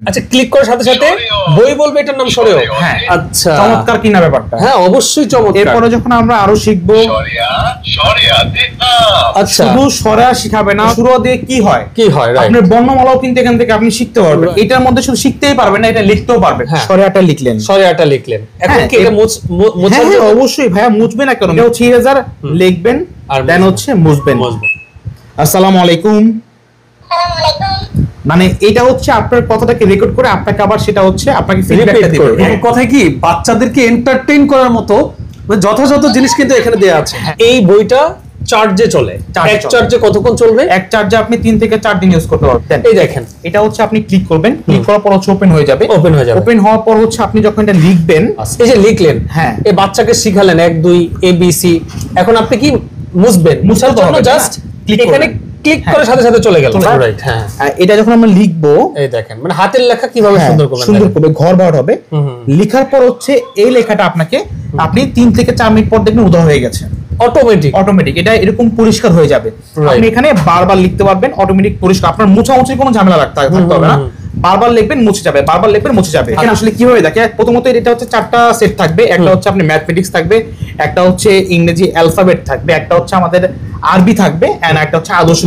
আচ্ছা, ক্লিক করার সাথে সাথে বই বলবে এটার নাম সরেও। হ্যাঁ, আচ্ছা, চমৎকার কিনা ব্যাপারটা। হ্যাঁ, অবশ্যই চমৎকার। এরপরে যখন আমরা আরো শিখবো, আচ্ছা, শুধু সরেয়া শিখাবে না, শুরু দিয়ে কি হয় কি হয়, আপনার বর্ণমালাও কিন্তু এখান থেকে আপনি শিখতে পারবেন। এটার মধ্যে শুধু শিখতেই পারবেন না, এটা লিখতেও পারবেন। সরেয়াটা লিখলেন, সরেয়াটা লিখলেন, এখন কি এটা হ্যাঁ অবশ্যই ভাইয়া মুছবে না কেন, এটা হচ্ছে ইরেজার লিখবেন আর দেন হচ্ছে মুছবেন। আসসালামু আলাইকুম। মানে এটা হচ্ছে আপনার কথাটাকে রেকর্ড করে আপনাকে আবার সেটা হচ্ছে আপনাকে ফিডব্যাকটা দিবে। এই কথাই কি বাচ্চাদেরকে এন্টারটেইন করার মতো যথাযথ জিনিস কিন্তু এখানে দেয়া আছে। এই বইটা চার্জে চলে, এক চার্জে কতক্ষণ চলবে? এক চার্জে আপনি 3 থেকে 4 দিন ইউজ করতে পারবেন। এই দেখেন, এটা হচ্ছে আপনি ক্লিক করবেন, ক্লিক করার পর হচ্ছে ওপেন হয়ে যাবে। ওপেন হওয়ার পর হচ্ছে আপনি যখন এটা লিখবেন, এই যে লিখলেন, হ্যাঁ, এই বাচ্চাকে শিখালেন 1 2 ABC, এখন আপনি কি মুছবেন? মুছার জন্য জাস্ট এখানে ক্লিক করার সাথে সাথে চলে গেল। রাইট, হ্যাঁ। এটা যখন আমরা লিখবো, এই দেখেন, মানে হাতের লেখা কিভাবে সুন্দর করে ঘর বার হবে। লেখার পর হচ্ছে এই লেখাটা আপনাকে আপনি 3 থেকে 4 মিনিট পর দেখবেন উদয় হয়ে গেছে। অটোমেটিক এটা এরকম পরিষ্কার হয়ে যাবে। আপনি এখানে বারবার লিখতে পারবেন, অটোমেটিক পরিষ্কার, আপনার মোছামুছির কোনো ঝামেলা থাকতে হবে না। বারবার লিখবেন মুছে যাবে, বারবার লিখবেন মুছে যাবে। এখানে আসলে কিভাবে দেখে, প্রথমত এটা হচ্ছে 4টা সেট থাকবে। একটা হচ্ছে আপনি ম্যাথমেটিক্স থাকবে, একটা হচ্ছে ইংরেজি অ্যালফাবেট থাকবে, একটা হচ্ছে আমাদের আরবি থাকবে, এন্ড একটা হচ্ছে আদর্শ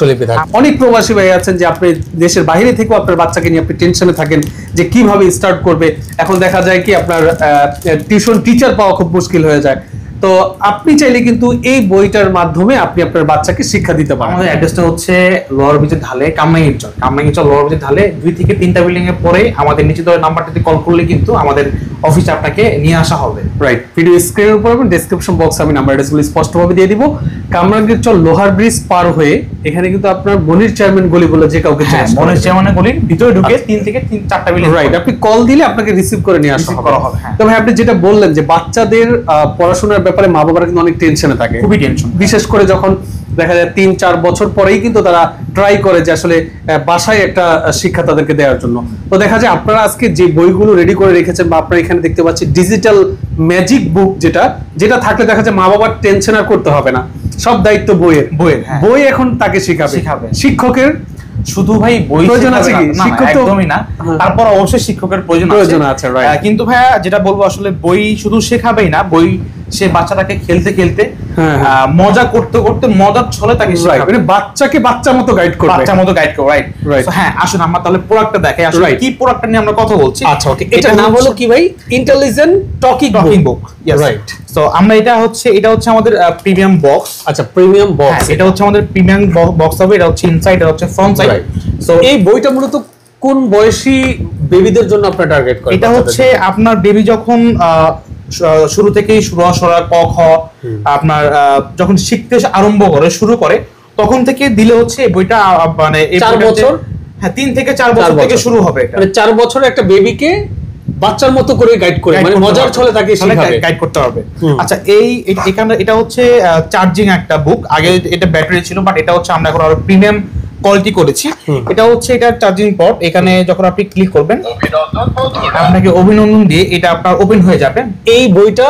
লিপি থাকবে। অনেক প্রবাসী ভাই আছেন যে আপনি দেশের বাইরে থেকেও আপনার বাচ্চাকে নিয়ে আপনি টেনশনে থাকেন যে কিভাবে স্টার্ট করবে। এখন দেখা যায় কি আপনার টিউশন টিচার পাওয়া খুব মুশকিল হয়ে যায়। তো আপনি চাইলে কিন্তু এই বইটার মাধ্যমে আপনি আপনার বাচ্চাকে শিক্ষা দিতে পারেন। আমাদের অ্যাড্রেসটা হচ্ছে লোয়ার ব্রিজের ঢালে কামরাঙ্গীরচর লোয়ার ব্রিজের ঢালে 2 থেকে 3টা বিল্ডিং এর পরে আমাদের নিচে দেওয়া নাম্বারটাতে কল করলে কিন্তু আমাদের অফিসে আপনাকে নিয়ে আসা হবে। রাইট, ভিডিও স্ক্রিনের উপর এবং ডেসক্রিপশন বক্সে আমি নাম্বার অ্যাড্রেসগুলো স্পষ্টভাবে দিয়ে দিব। কামরাঙ্গীরচর লোহার ব্রিজ পার হয়ে এখানে কিন্তু আপনার মনির চেয়ারম্যান গলি বলে যে কাউকে মনির চেয়ারম্যান গলির ভিতরে ঢুকে 3 থেকে 4টা বিল্ডিং। রাইট, আপনি কল দিলে আপনাকে রিসিভ করে নিয়ে আসা হবে। তবে আপনি যেটা বললেন যে বাচ্চাদের পড়াশোনার ব্যাপারে মা বাবারা কিন্তু অনেক টেনশনে থাকে, খুবই টেনশন, বিশেষ করে যখন দেখা যায় 3-4 বছর পরেই কিন্তু তারা ট্রাই করে যে আসলে বাসায় একটা শিক্ষা তাদেরকে দেওয়ার জন্য। তো দেখা যায় আপনারা আজকে যে বইগুলো রেডি করে রেখেছেন বা আপনারা এখানে দেখতে পাচ্ছি ডিজিটাল ম্যাজিক বুক, যেটা থাকলে দেখা যায় মা বাবার টেনশন আর করতে হবে না, সব দায়িত্ব বইয়ের। বই এখন তাকে শিখাবে। শিক্ষকের শুধু ভাই বই প্রয়োজন আছে কি? শিক্ষক তো একদমই না, তারপর অবশ্যই শিক্ষকের প্রয়োজন আছে। কিন্তু ভাইয়া যেটা বলবো, আসলে বই শুধু শেখাবেই না, বই সে বাচ্চাটাকে খেলতে খেলতে মজা করতে করতে মজার ছলে তাকে শেখাবে, মানে বাচ্চাকে বাচ্চার মতো গাইড করবে। রাইট, হ্যাঁ। আসুন আমরা তাহলে প্রোডাক্টটা দেখাই, আসলে কি প্রোডাক্টটা নিয়ে আমরা কথা বলছি। আচ্ছা, ওকে। এটা নাম হলো কি ভাই? Intelligent talking book. Right, so আমরা এটা হচ্ছে আমাদের প্রিমিয়াম বক্স। আচ্ছা, প্রিমিয়াম বক্স, এটা হচ্ছে আমাদের প্রিমিয়াম বক্স হবে। এটা হচ্ছে ইনসাইড, এটা হচ্ছে ফ্রন্ট সাইড। সো এই বইটা মূলত কোন বয়সী বেবিদের জন্য আপনারা টার্গেট করেন? এটা হচ্ছে আপনার বেবি যখন শুরু থেকেই সরা ক খ আপনার যখন শিখতে আরম্ভ করে শুরু করে তখন থেকে দিলে হচ্ছে এই বইটা মানে 4 বছর, হ্যাঁ 3 থেকে 4 বছর থেকে শুরু হবে। মানে 4 বছরের একটা বেবিকে বাচ্চার মতো করে গাইড করে, মানে মজার ছলে তাকে শিখাবে, গাইড করতে হবে। আচ্ছা, এখানে এটা হচ্ছে চার্জিং একটা বুক। আগে এটা ব্যাটারি ছিল, বাট এটা হচ্ছে আমরা এখন আরো প্রিমিয়াম কোয়ালিটি করেছি। এটা হচ্ছে এটা চার্জিং পট। এখানে যখন আপনি ক্লিক করবেন আপনাকে অভিনন্দন দিয়ে এটা আপনার ওপেন হয়ে যাবে। এই বইটা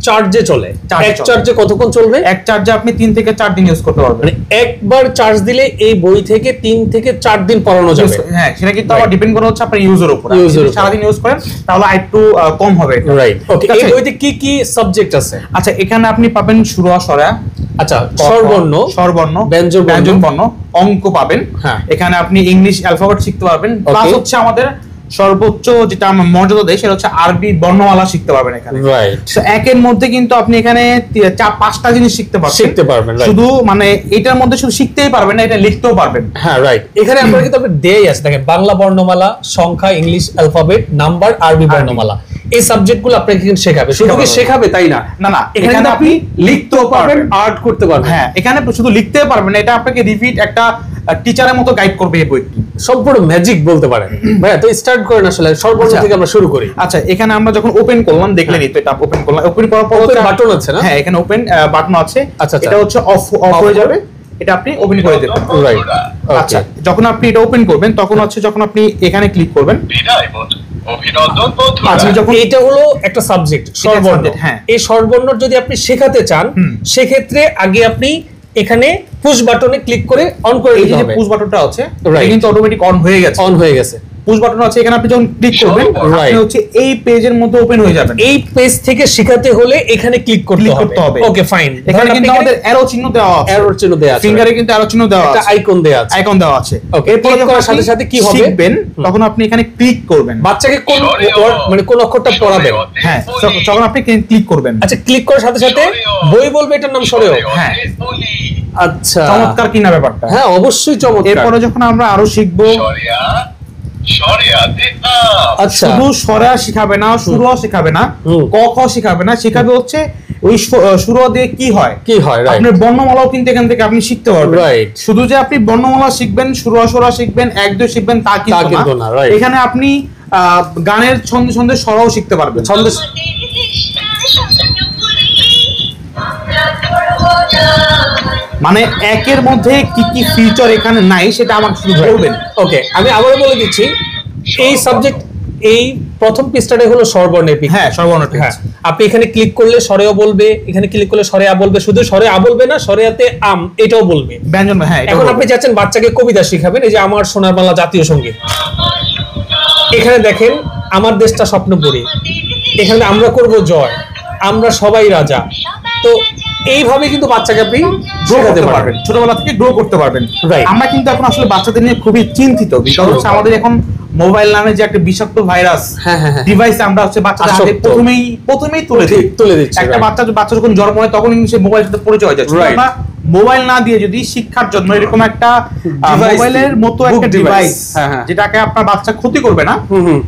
চার্জে চলে, এক চার্জে কতক্ষণ চলবে? এক চার্জে আপনি 3 থেকে 4 দিন ইউজ করতে পারবেন। মানে একবার চার্জ দিলে এই বই থেকে 3 থেকে 4 দিন পড়ানো যাবে। হ্যাঁ, সেটা কিন্তু আবার ডিপেন্ড করে হচ্ছে আপনার ইউজের উপর। যদি সারা দিন ইউজ করেন তাহলে একটু কম হবে। রাইট, ওকে। এই বইতে কি কি সাবজেক্ট আছে? আচ্ছা, এখানে আপনি পাবেন শুরু সরা, আচ্ছা, স্বরবর্ণ, ব্যঞ্জন বর্ণ, অঙ্ক পাবেন। এখানে আপনি ইংলিশ অ্যালফাবেট শিখতে পারবেন, প্লাস হচ্ছে আমাদের সর্বোচ্চ যেটা আমরা মর্যাদা দেই সেটা হচ্ছে আরবি বর্ণমালা শিখতে পারবেন এখানে। রাইট, সো একের মধ্যে কিন্তু আপনি এখানে 4-5টা জিনিস শিখতে পারবেন। শুধু মানে এটার মধ্যে শুধু শিখতেই পারবেন না, এটা লিখতেও পারবেন। হ্যাঁ, রাইট। এখানে আপনারা কিন্তু দেই আছে, দেখেন, বাংলা বর্ণমালা, সংখ্যা, ইংলিশ অ্যালফাবেট, নাম্বার, আরবি বর্ণমালা, এই সাবজেক্টগুলো আপনাকে এখানে শেখাবে। শুধু কি শেখাবে তাই না, না, এখানে আপনি লিখতেও পারবেন, আর্ট করতে পারবেন। হ্যাঁ, এখানে শুধু লিখতেও পারবেন না, এটা আপনাকে রিপিট একটা টিচারের মতো গাইড করবে এই বইটি। সম্পূর্ণ ম্যাজিক বলতে পারেন। ভাইয়া, তো স্টার্ট করেন, আসলে সর্বপ্রথম থেকে আমরা শুরু করি। আচ্ছা, এখানে আমরা যখন ওপেন করলাম দেখলেন, এটা ওপেন করলাম। ওপেন করার পর বাটন আছে না? হ্যাঁ, এখানে ওপেন বাটন আছে। আচ্ছা, এটা হচ্ছে অফ হয়ে যাবে, এটা আপনি ওপেন করে দেবেন। রাইট, আচ্ছা, যখন আপনি এটা ওপেন করবেন তখন হচ্ছে যখন আপনি এখানে ক্লিক করবেন, আচ্ছা, যখন এটা হলো একটা সাবজেক্ট স্বরবর্ণ। হ্যাঁ, এই স্বরবর্ণ যদি আপনি শেখাতে চান সেক্ষেত্রে আগে আপনি এখানে পুশ বাটনে ক্লিক করে অন করে দিতে হবে। পুশ বাটনটা আছে, এটা কিন্তু অটোমেটিক অন হয়ে গেছে। পুশ বাটন আছে, এখানে আপনি যখন ক্লিক করবেন আপনি হচ্ছে এই পেজের মধ্যে ওপেন হয়ে যাবেন। এই পেজ থেকে শিখাতে হলে এখানে ক্লিক করতে হবে। Okay fine. এখানে কিন্তু আমাদের অ্যারো চিহ্ন দেওয়া আছে, অ্যারো চিহ্ন দেওয়া আছে, ফিঙ্গারে কিন্তু অ্যারো চিহ্ন দেওয়া আছে, একটা আইকন দেওয়া আছে, আইকন দেওয়া আছে। ওকে, এরপর ক্লিক যখন করার সাথে সাথে কি হবে শিখবেন তখন আপনি এখানে ক্লিক করবেন। বাচ্চাকে কোন মানে কোন অক্ষরটা পড়াবেন, হ্যাঁ যখন আপনি ক্লিক করবেন, আচ্ছা ক্লিক করার সাথে সাথে বই বলবে এটার নাম সরেও। হ্যাঁ আচ্ছা চমৎকার কিনা ব্যাপারটা। হ্যাঁ অবশ্যই চমৎকার। এরপরে যখন আমরা আরো শিখবো, আচ্ছা শুধু সরা শিখাবে না, শুরুও শিখাবে না, ক খ শিখাবে না, শিখাবে হচ্ছে ওই শুরু দিয়ে কি হয় আপনার বর্ণমালাও কিন্তু এখান থেকে আপনি শিখতে পারবেন। শুধু যে আপনি বর্ণমালা শিখবেন, শুরু সরা শিখবেন, এক দুই শিখবেন তা কিন্তু না। এখানে আপনি গানের ছন্দে ছন্দে সরাও শিখতে পারবেন। ছন্দে মানে একের মধ্যে কি কি ফিচার এখানে নাই সেটা আমাকে শুধু বলবেন। ওকে আমি আবারও বলে দিচ্ছি, এই সাবজেক্ট এই প্রথম পৃষ্ঠাটা হলো স্বরবর্ণের পিক। হ্যাঁ স্বরবর্ণের পিক। আপনি এখানে ক্লিক করলে স্বরেও বলবে, এখানে ক্লিক করলে স্বরে আ বলবে, শুধু স্বরে আ বলবে না, স্বরেতে আম এটাও বলবে, ব্যঞ্জন। হ্যাঁ এখন আপনি যাচ্ছেন বাচ্চাকে কবিতা শিখাবেন, এই যে আমার সোনার বাংলা জাতীয় সঙ্গীত, এখানে দেখেন আমার দেশটা স্বপ্ন পড়ি, এখানে আমরা করব জয়, আমরা সবাই রাজা। তো এইভাবে কিন্তু বাচ্চাকে আপনি গ্রো করতে পারবেন, ছোটবেলা থেকে গ্রো করতে পারবেন। আমরা কিন্তু এখন আসলে বাচ্চাদের নিয়ে খুবই চিন্তিত, বিকজ হচ্ছে আমাদের এখন মোবাইল নামে যে একটা বিষাক্ত ভাইরাস ডিভাইস আমরা হচ্ছে বাচ্চাদের হাতে প্রথমেই তুলে দিচ্ছি। একটা বাচ্চা যখন জন্ম হয় তখন কিন্তু সে মোবাইলের সাথে পরিচয় হয়ে যাচ্ছে। আমরা মোবাইল না দিয়ে যদি শিক্ষার জন্য এরকম একটা মোবাইলের মতো একটা ডিভাইস যেটাকে আপনার বাচ্চা ক্ষতি করবে না,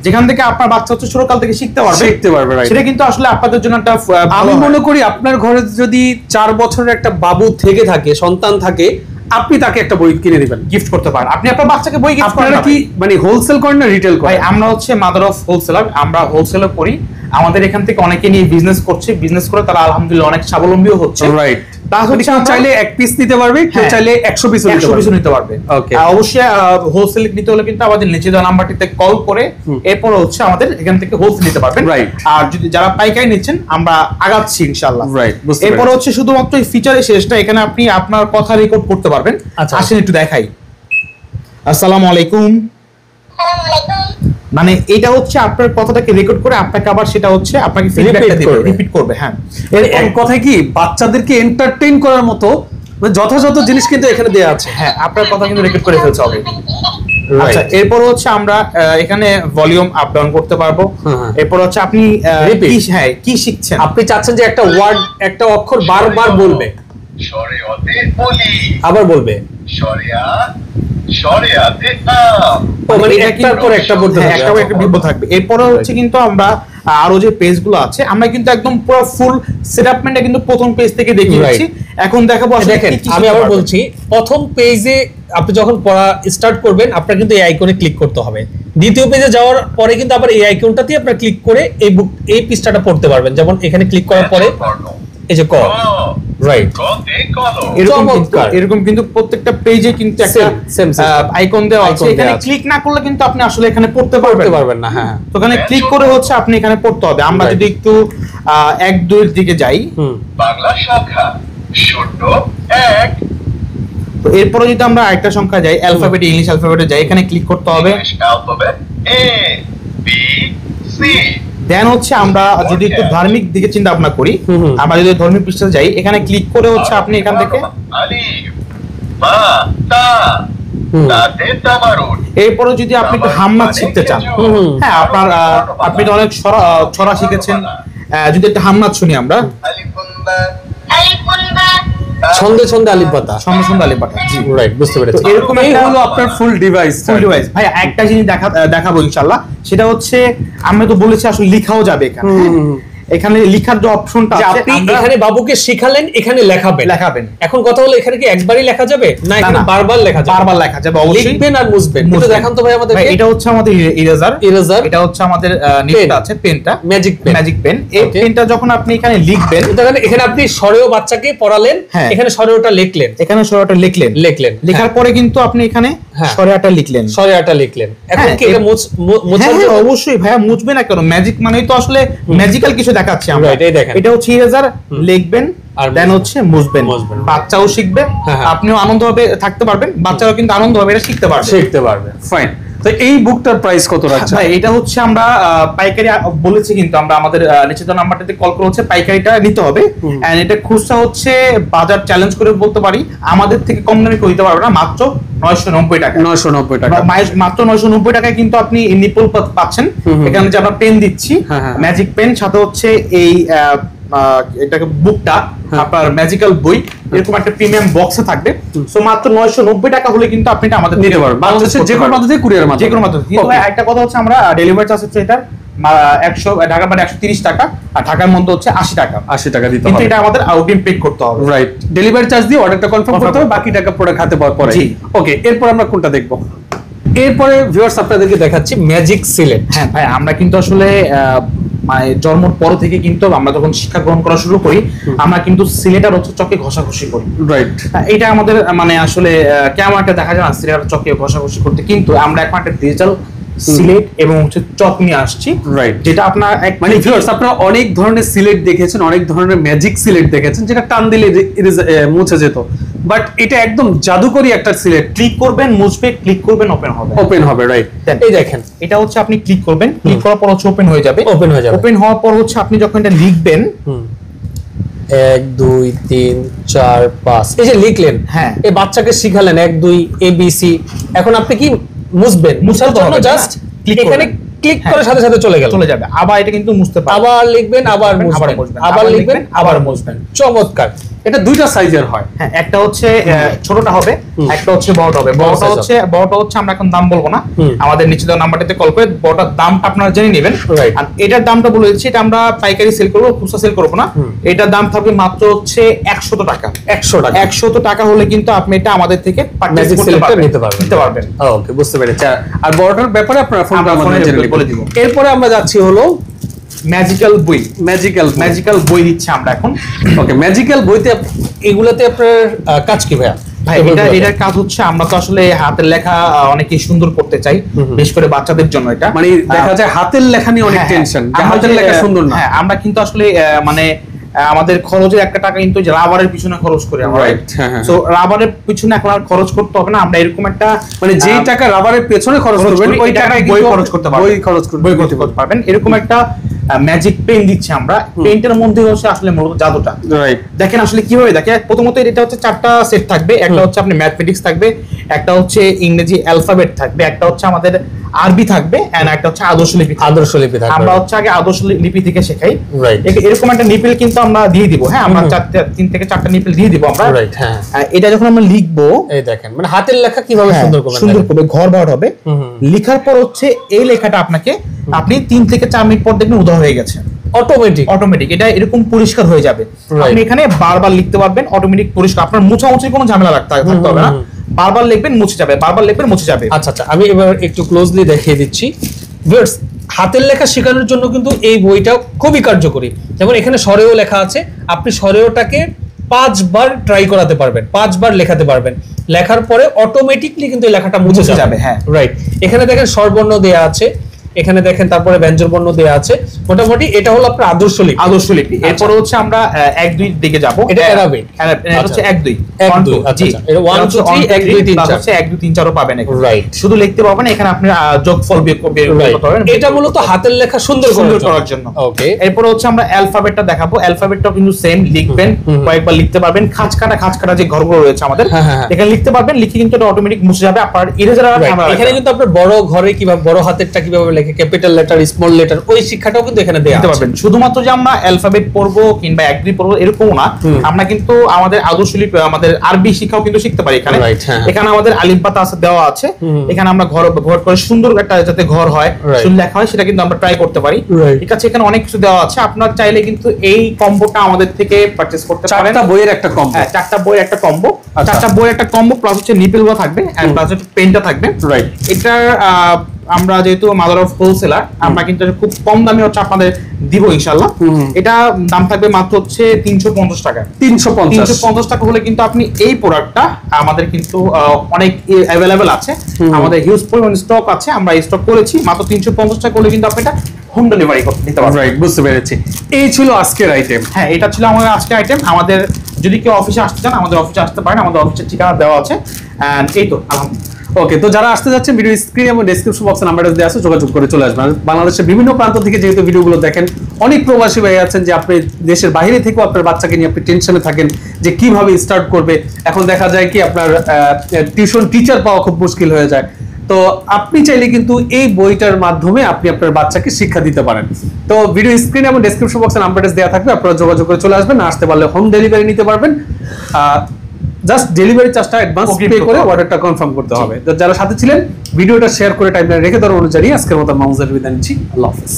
যেখান থেকে আপনার বাচ্চা হচ্ছে ছোটকাল থেকে শিখতে পারবে, সেটা কিন্তু আসলে আপনাদের জন্য একটা, আমি মনে করি আপনার ঘরে যদি 4 বছরের একটা বাবু থেকে থাকে, সন্তান থাকে, আপনি তাকে একটা বই কিনে দিবেন, গিফট করতে পারেন। আপনি আপনার বাচ্চাকে বই গিফট করেন কি মানে হোলসেল করেন না রিটেল করেন? ভাই আমরা হচ্ছে মাদার অফ হোলসেলার, আমরা হোলসেলার করি। আমাদের এখান থেকে অনেকে নিয়ে বিজনেস করছে, বিজনেস করে তারা আলহামদুলিল্লাহ অনেক স্বাবলম্বীও হচ্ছে। রাইট। তাহলে কেউ চাইলে 1 পিস নিতে পারবে, কেউ চাইলে 100 পিস নিতে পারবে। অবশ্যই হোলসেল নিতে হলে কিন্তু আমাদের নিচে দেওয়া নাম্বারটিতে কল করে এরপর হচ্ছে আমাদের এখান থেকে হোলসেল নিতে পারবেন। আর যদি যারা পাইকারি নিচ্ছেন আমরা আগাচ্ছি ইনশাআল্লাহ। এরপর হচ্ছে শুধুমাত্র এই ফিচারের শেষটা, এখানে আপনি আপনার কথা রেকর্ড করতে পারবেন। আসেন একটু দেখাই। আসসালামু আলাইকুম। মানে এটা হচ্ছে আপনার কথাটাকে রেকর্ড করে আপনাকে আবার সেটা হচ্ছে আপনাকে ফিডব্যাকটা দিবে, রিপিট করবে। হ্যাঁ এর এক কথায় কি বাচ্চাদেরকে এন্টারটেইন করার মতো যথাযথ জিনিস কিন্তু এখানে দেয়া আছে। হ্যাঁ আপনার কথা কিন্তু রেকর্ড করে ফেলছে অলরেডি। আচ্ছা এরপর হচ্ছে আমরা এখানে ভলিউম আপ ডাউন করতে পারবো। এরপর হচ্ছে আপনি কি শিখছেন, আপনি চাচ্ছেন যে একটা ওয়ার্ড, একটা অক্ষর বারবার বলবে, আবার বলবে এরপরে হচ্ছে কিন্তু আমরা আরো যে পেজগুলো আছে আমরা কিন্তু একদম পুরো ফুল সেটআপমেন্টটা কিন্তু প্রথম পেজ থেকে দেখিয়ে দিচ্ছি। এখন দেখাবো দেখেন আমি আবার বলছি, প্রথম পেজে আপনি যখন পড়া স্টার্ট করবেন আপনার কিন্তু এই আইকনে ক্লিক করতে হবে। দ্বিতীয় পেজে যাওয়ার পরে কিন্তু আবার এই আইকনটাতে আপনারা ক্লিক করে এই পৃষ্ঠাটা পড়তে পারবেন। যেমন এখানে ক্লিক করার পরে এই যে ক, রাইট, এরকম কিন্তু প্রত্যেকটা পেজে কিন্তু একটা আইকন দেওয়া আছে। এখানে ক্লিক না করলে কিন্তু আপনি আসলে এখানে পড়তে পারবেন না। হ্যাঁ তো এখানে ক্লিক করে হচ্ছে আপনি এখানে পড়তে হবে। আমরা যদি একটু 1 2 এর দিকে যাই, বাংলা সংখ্যা 1 তো এরপরে যদি আমরা আরেকটা সংখ্যা যাই, অ্যালফাবেট ইংলিশ অ্যালফাবেটে যাই, এখানে ক্লিক করতে হবে। A B C দেন হচ্ছে আমরা যদি একটু ধার্মিক দিকে চিন্তা ভাবনা করি, আমরা যদি ধর্মীয় পৃষ্ঠাতে যাই, এখানে ক্লিক করে হচ্ছে আপনি এখান থেকে এরপরে যদি আপনি একটু হামনাত শিখতে চান, হ্যাঁ আপনি তো অনেক ছড়া শিখেছেন, যদি একটা হামনাত শুনি আমরা, ছন্দে ছন্দে আলিফ বাতা, ছন্দে ছন্দে আলিফ বাতা। জি রাইট, বুঝতে পেরেছি। এরকম একটা হলো আপনার ফুল ডিভাইস। ভাই একটা জিনিস দেখাবো ইনশাআল্লাহ, সেটা হচ্ছে আমরা তো বলেছি আসলে লেখাও যাবে এখানে। এখানে লেখার যে অপশনটা আছে, আপনি এখানে বাবুকে শিখালেন, এখানে লেখাবেন। এখন কথা হলো এখানে কি একবারই লেখা যাবে না, এখানে বারবার লেখা যাবে? অবশ্যই লিখবেন আর মুছবেন। এটা দেখান তো ভাই আমাদের। এটা হচ্ছে আমাদের ইরেজার, এটা হচ্ছে আমাদের নেটটা আছে, পেনটা, ম্যাজিক পেন। এই পেনটা যখন আপনি এখানে লিখবেন, এখানে আপনি স্বরেও বাচ্চাকে পড়ালেন, এখানে স্বরেওটা লিখলেন, লেখার পরে কিন্তু আপনি এখানে স্বরেটা লিখলেন। এখন কি এটা মোছা? অবশ্যই ভাইয়া, মুছবে না কেন? ম্যাজিক মানেই তো আসলে ম্যাজিক্যাল কিছু দেখাচ্ছি আমরা। এটা হচ্ছে ইরেজার, লিখবেন আর দেন হচ্ছে মুছবেন। বাচ্চাও শিখবে, আপনিও আনন্দভাবে থাকতে পারবেন, বাচ্চারাও কিন্তু আনন্দভাবে এটা শিখতে পারবে। ফাইন। তো এই বুকটার প্রাইস কত রাখছেন? ভাই এটা হচ্ছে আমরা পাইকারি বলেছি, কিন্তু আমরা আমাদের নিচে যে নাম্বারটাতে কল করে হচ্ছে পাইকারিটা নিতে হবে। এন্ড এটা খুচরা হচ্ছে বাজার চ্যালেঞ্জ করে বলতে পারি আমাদের থেকে কম দামে দিতে পারবে না, মাত্র 990 টাকা। 990 টাকা, মাত্র 990 টাকায় কিন্তু আপনি নিপল পাচ্ছেন। এখানে যে আমরা পেন দিচ্ছি, ম্যাজিক পেন, সাথে হচ্ছে এই এটাকে বুকটা আপনার ম্যাজিক্যাল বই এরকম একটা প্রিমিয়াম বক্সে থাকবে। সো মাত্র 990 টাকা হলে কিন্তু আপনি এটা আমাদের নিতে পারবেন, বাংলাদেশের যে কোনো মাধ্যমে, কুরিয়ারের মাধ্যমে, যে কোনো মাধ্যমে। কিন্তু একটা কথা হচ্ছে আমরা ডেলিভারি চার্জ হচ্ছে এটা 100 ঢাকার মানে 130 টাকা, আর ঢাকার মধ্যে হচ্ছে 80 টাকা। 80 টাকা দিতে হবে, কিন্তু এটা আমাদের আউটগেম পে করতে হবে। রাইট, ডেলিভারি চার্জ দিয়ে অর্ডারটা কনফার্ম করতে হবে, বাকি টাকা প্রোডাক্ট হাতে পাওয়ার পরে। ওকে, এরপর আমরা কোনটা দেখব? এরপরে ভিউয়ার্স আপনাদেরকে দেখাচ্ছি ম্যাজিক সিলেট। হ্যাঁ ভাই, আমরা কিন্তু আসলে মানে জন্মের পর থেকে কিন্তু আমরা যখন শিক্ষা গ্রহণ করা শুরু করি আমরা কিন্তু সিলেটার হচ্ছে চকে ঘষাঘষি করি। রাইট, এটা আমাদের মানে আসলে কেমন একটা দেখা যায় না সিলেটার চকে ঘষাঘষি করতে, কিন্তু আমরা এখন একটা ডিজিটাল সিলেট এবং হচ্ছে চক নিয়ে আসছি। রাইট, যেটা আপনার মানে ভিউয়ার্স আপনারা অনেক ধরনের সিলেট দেখেছেন, অনেক ধরনের ম্যাজিক সিলেট দেখেছেন যেটা টান দিলে মুছে যেত, বাট এটা একদম জাদুকরি একটা সিলেট। ক্লিক করবেন মুছবে, ক্লিক করবেন ওপেন হবে, ওপেন হবে। রাইট, এই দেখেন এটা হচ্ছে আপনি ক্লিক করবেন, ক্লিক করার পর হচ্ছে ওপেন হয়ে যাবে। ওপেন হয়ে যাবে, ওপেন হওয়ার পর হচ্ছে আপনি যখন এটা লিখবেন 1 2 3 4 5 এই যে লিখলেন, হ্যাঁ এই বাচ্চাকে শিখালেন 1 2 ABC, এখন আপনি কি মুছবেন, মুছার জন্য জাস্ট এখানে ক্লিক করে সাথে সাথে চলে যাবে। আবার এটা কিন্তু মুছতে পারবেন, আবার লিখবেন, আবার মুছবেন, আবার লিখবেন, আবার মুছবেন। চমৎকার। এটা দুইটা সাইজের হয়। হ্যাঁ, একটা হচ্ছে ছোটটা হবে, একটা হচ্ছে বড়টা হবে। বড়টা হচ্ছে আমরা এখন দাম বলবো না, আমাদের নিচে দেওয়া নাম্বারটাতে কল করে বড়টার দামটা আপনারা জেনে নেবেন। আর এটার দামটা বলে দিচ্ছি, এটা আমরা পাইকারি সেল করবো, খুচরা সেল করবো না। এটার দাম থাকবে মাত্র হচ্ছে 100 টাকা। 100 টাকা হলে কিন্তু আপনি এটা আমাদের থেকে ম্যাজিক সিলেক্টর নিতে পারবেন। ওকে, বুঝতে পেরেছি। আর বড়টার ব্যাপারে আপনারা ফোন করে বলে দিব। এরপরে আমরা যাচ্ছি হলো ম্যাজিক্যাল বই। ম্যাজিক্যাল বই দিচ্ছি আমরা এখন। ওকে, ম্যাজিক্যাল বইতে এগুলাতে আপনার কাজ কি ভাইয়া? ভাই এটার কাজ হচ্ছে আমরা তো আসলে হাতের লেখা অনেকেই সুন্দর করতে চাই, বিশেষ করে বাচ্চাদের জন্য। এটা মানে দেখা যায় হাতের লেখা নিয়ে অনেক টেনশন, হাতের লেখা সুন্দর না। হ্যাঁ, আমরা কিন্তু আসলে মানে আমাদের খরচের একটা টাকা কিন্তু রাবারের পিছনে খরচ করি আমরা। সো রাবারের পিছনে এখন আর খরচ করতে হবে না, আমরা এরকম একটা মানে যেই টাকা রাবারের পেছনে খরচ করবেন ওই টাকা বই খরচ করতে পারবেন, বই করতে পারবেন। এরকম একটা ম্যাজিক পেন দিচ্ছি আমরা। পেনটার মধ্যে হচ্ছে আসলে মূলত জাদুটা। দেখেন আসলে কিভাবে দেখে, প্রথমত এটা হচ্ছে 4টা সেট থাকবে। একটা হচ্ছে আপনি ম্যাথমেটিক্স থাকবে, একটা হচ্ছে ইংরেজি অ্যালফাবেট থাকবে, একটা হচ্ছে আমাদের আরবি থাকবে, এন্ড একটা হচ্ছে আদর্শ লিপি থাকবে। আমরা হচ্ছে আগে আদর্শ লিপি থেকে শেখাই। এরকম একটা নিপেল কিন্তু আমরা দিয়ে দিব। হ্যাঁ, আমরা 3 থেকে 4টা নিপেল দিয়ে দিব আমরা। এটা যখন আমরা লিখবো, এই দেখেন মানে হাতের লেখা কিভাবে সুন্দর করবে, ঘর বার হবে। লেখার পর হচ্ছে এই লেখাটা আপনাকে আপনি 3 থেকে 4 মিনিট পর দেখবেন উদয় হয়ে গেছে, অটোমেটিক। এটা এরকম পরিষ্কার হয়ে যাবে। আপনি এখানে বারবার লিখতে পারবেন, অটোমেটিক পরিষ্কার, আপনার মোছামুছির কোনো ঝামেলা থাকতে হবে না। বারবার লিখবেন মুছে যাবে, বারবার লিখবেন মুছে যাবে। আচ্ছা, আমি এবার একটু ক্লোজলি দেখিয়ে দিচ্ছি। ভিউয়ার্স, হাতের লেখা শেখানোর জন্য কিন্তু এই বইটা খুবই কার্যকরী। যেমন এখানে সরেও লেখা আছে, আপনি সরেওটাকে 5 বার ট্রাই করাতে পারবেন, 5 বার লেখাতে পারবেন। লেখার পরে অটোমেটিকলি কিন্তু এই লেখাটা মুছে যাবে। হ্যাঁ, রাইট। এখানে দেখেন স্বরবর্ণ দেয়া আছে, এখানে দেখেন তারপরে ব্যঞ্জন বর্ণ দেয়া আছে। মোটামুটি এটা হলো আপনার আদর্শ লিপি। এরপর হচ্ছে আমরা 1 2 দিকে যাব। এটা অ্যারাবিক, এটা হচ্ছে 1 2 আচ্ছা, এটা 1 2 3 1 2 3 4 হচ্ছে 1 2 3 4ও পাবেন এখানে। রাইট, শুধু লিখতে পারবেন, এখানে আপনি যোগফল বের করতে পারবেন। এটা মূলত হাতের লেখা সুন্দর করার জন্য। ওকে, এরপর হচ্ছে আমরা অ্যালফাবেটটা দেখাবো। অ্যালফাবেটটাও কিন্তু সেম, লিখবেন, কয়েকবার লিখতে পারবেন। খাঁজ কাটা যে ঘরগুলো রয়েছে আমাদের, এখানে লিখতে পারবেন, লিখে কিন্তু এটা অটোমেটিক মুছে যাবে। আপনার ইরেজার এখানে কিন্তু আপনার বড় ঘরে কিভাবে বড় হাতেরটা কিভাবে লেখে, ক্যাপিটাল লেটার, স্মল লেটার, ওই শিক্ষাটাও কিন্তু এখানে দেয়া পারবেন। শুধুমাত্র যে আমরা অ্যালফাবেট পড়বো কিংবা 1 2 পড়বো এরকম না, আমরা কিন্তু আমাদের আদর্শ লিপি, আমাদের আরবি শিক্ষাও কিন্তু শিখতে পারি এখানে। এখানে আমাদের আলিফ বা তা দেওয়া আছে। এখানে আমরা ঘর করে সুন্দর একটা যাতে ঘর হয়, সুন্দর লেখা হয়, সেটা কিন্তু আমরা ট্রাই করতে পারি। ঠিক আছে, এখানে অনেক কিছু দেওয়া আছে। আপনারা চাইলে কিন্তু এই কম্বোটা আমাদের থেকে পারচেজ করতে পারেন। 4টা বইয়ের একটা কম্বো। হ্যাঁ, 4টা বইয়ের একটা কম্বো। 4টা বইয়ের একটা কম্বো প্লাস হচ্ছে নিপেলগুলো থাকবে, এন্ড প্লাস হচ্ছে পেনটা থাকবে। রাইট। এটার আমরা যেহেতু মাদার অফ হোলসেলার, আমরা কিন্তু খুব কম দামে হচ্ছে আপনাদের দিব ইনশাআল্লাহ। এটা দাম থাকবে মাত্র হচ্ছে 350 টাকা। 350 টাকা হলে কিন্তু আপনি এই প্রোডাক্টটা আমাদের কিন্তু অনেক অ্যাভেলেবেল আছে, আমাদের হিউজ পরিমাণ স্টক আছে, আমরা স্টক করেছি। মাত্র 350 টাকা হলে কিন্তু আপনি এটা হোম ডেলিভারি করতে দিতে পারবেন। রাইট, বুঝতে পেরেছি। এই ছিল আজকের আইটেম। হ্যাঁ, এটা ছিল আমাদের আজকের আইটেম। আমাদের যদি কেউ অফিসে আসতে চান, আমাদের অফিসে আসতে পারেন, আমাদের অফিসের ঠিকানা দেওয়া আছে। এন্ড এই তো ওকে, তো যারা আসতে যাচ্ছেন ভিডিও স্ক্রিন এবং ডেসক্রিপশন বক্সে নাম্বার দেওয়া আছে, যোগাযোগ করে চলে আসবেন। বাংলাদেশের বিভিন্ন প্রান্ত থেকে যেহেতু ভিডিওগুলো দেখেন, অনেক প্রবাসী ভাই আছেন যে আপনি দেশের বাইরে থেকেও আপনার বাচ্চাকে নিয়ে আপনি টেনশনে থাকেন যে কিভাবে স্টার্ট করবে। এখন দেখা যায় কি আপনার টিউশন টিচার পাওয়া খুব মুশকিল হয়ে যায়। তো আপনি চাইলে কিন্তু এই বইটার মাধ্যমে আপনি আপনার বাচ্চাকে শিক্ষা দিতে পারেন। তো ভিডিও স্ক্রিন এবং ডেসক্রিপশন বক্সে নাম্বার দেওয়া থাকবে, আপনারা যোগাযোগ করে চলে আসবেন। আসতে পারলে হোম ডেলিভারি নিতে পারবেন। জাস্ট ডেলিভারি চার্জটা অ্যাডভান্স পে করে অর্ডারটা কনফার্ম করতে হবে। তো যারা সাথে ছিলেন ভিডিওটা শেয়ার করে টাইমলাইনে রেখে দেওয়ার অনুযায়ী আজকের মতো মামুজার বিদায় নিচ্ছি। আল্লাহ হাফেজ।